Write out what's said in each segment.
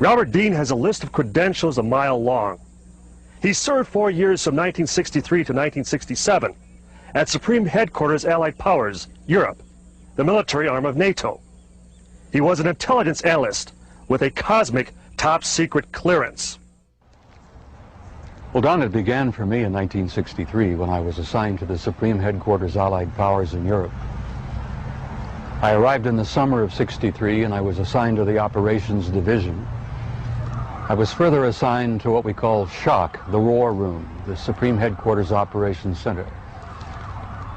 Robert Dean has a list of credentials a mile long. He served 4 years from 1963 to 1967 at Supreme Headquarters Allied Powers, Europe, the military arm of NATO. He was an intelligence analyst with a cosmic top-secret clearance. Well, Don, it began for me in 1963 when I was assigned to the Supreme Headquarters Allied Powers in Europe. I arrived in the summer of '63 and I was assigned to the Operations Division. I was further assigned to what we call SHOC, the War Room, the Supreme Headquarters Operations Center.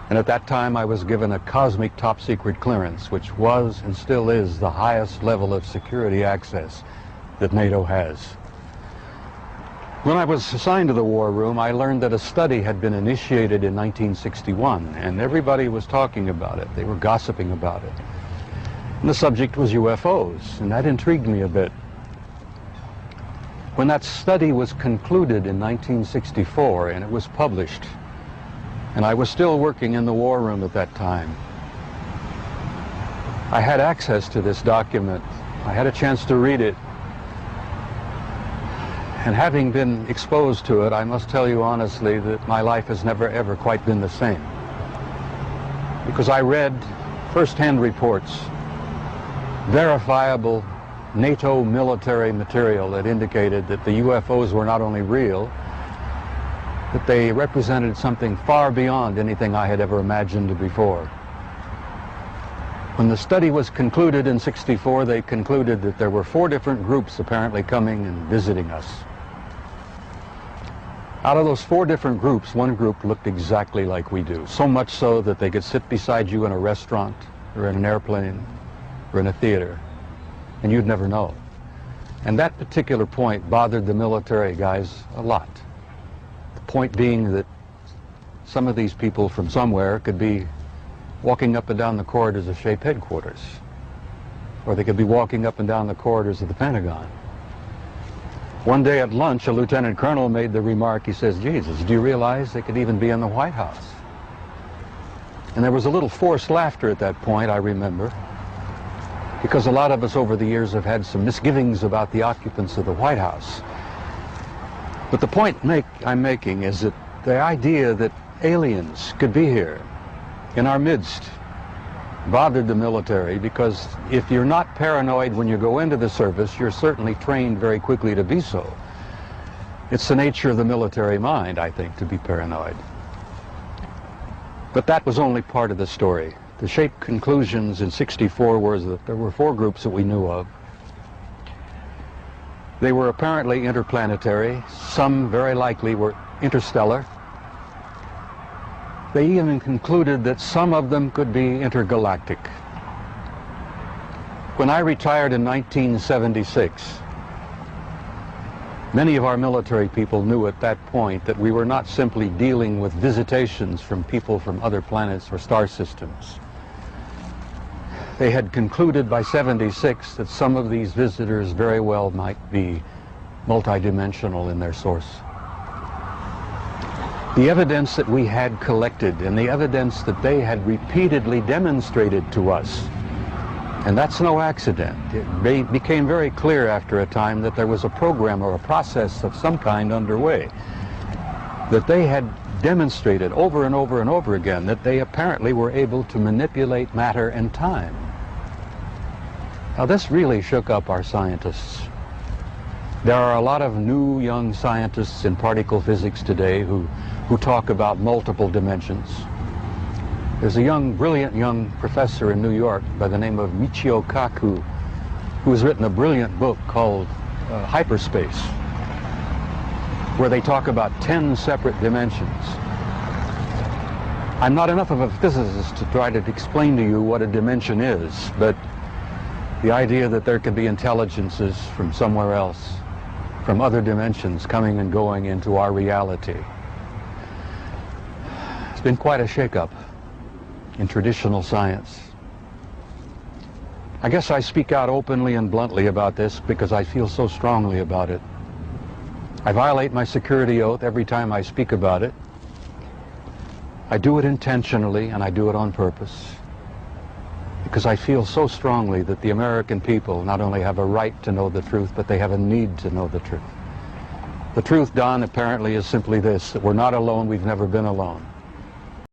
And at that time I was given a cosmic top-secret clearance, which was and still is the highest level of security access that NATO has. When I was assigned to the War Room, I learned that a study had been initiated in 1961, and everybody was talking about it. They were gossiping about it. And the subject was UFOs, and that intrigued me a bit. When that study was concluded in 1964 and it was published, and I was still working in the War Room at that time, I had access to this document. I had a chance to read it. And having been exposed to it, I must tell you honestly that my life has never ever quite been the same. Because I read first-hand reports, verifiable NATO military material that indicated that the UFOs were not only real, but they represented something far beyond anything I had ever imagined before. When the study was concluded in '64, they concluded that there were 4 different groups apparently coming and visiting us. Out of those 4 different groups, one group looked exactly like we do, so much so that they could sit beside you in a restaurant or in an airplane or in a theater, and you'd never know. And that particular point bothered the military guys a lot. The point being that some of these people from somewhere could be walking up and down the corridors of SHAPE headquarters, or they could be walking up and down the corridors of the Pentagon. One day at lunch, a lieutenant colonel made the remark, he says, "Jesus, do you realize they could even be in the White House?" And there was a little forced laughter at that point, I remember, because a lot of us over the years have had some misgivings about the occupants of the White House. But the point I'm making is that the idea that aliens could be here in our midst bothered the military, because if you're not paranoid when you go into the service, you're certainly trained very quickly to be so. It's the nature of the military mind, I think, to be paranoid. But that was only part of the story. The SHAPE conclusions in '64 were that there were 4 groups that we knew of. They were apparently interplanetary. Some very likely were interstellar. They even concluded that some of them could be intergalactic. When I retired in 1976, many of our military people knew at that point that we were not simply dealing with visitations from people from other planets or star systems. They had concluded by '76 that some of these visitors very well might be multidimensional in their source. The evidence that we had collected and the evidence that they had repeatedly demonstrated to us, and that's no accident. It became very clear after a time that there was a program or a process of some kind underway, that they had demonstrated over and over and over again that they apparently were able to manipulate matter and time. Now this really shook up our scientists. There are a lot of new young scientists in particle physics today who talk about multiple dimensions. There's a brilliant young professor in New York by the name of Michio Kaku, who has written a brilliant book called Hyperspace, where they talk about 10 separate dimensions. I'm not enough of a physicist to try to explain to you what a dimension is, but the idea that there could be intelligences from somewhere else, from other dimensions, coming and going into our reality. It's been quite a shakeup in traditional science. I guess I speak out openly and bluntly about this because I feel so strongly about it. I violate my security oath every time I speak about it. I do it intentionally and I do it on purpose. because I feel so strongly that the American people not only have a right to know the truth, but they have a need to know the truth. The truth, Don, apparently is simply this, that we're not alone, we've never been alone.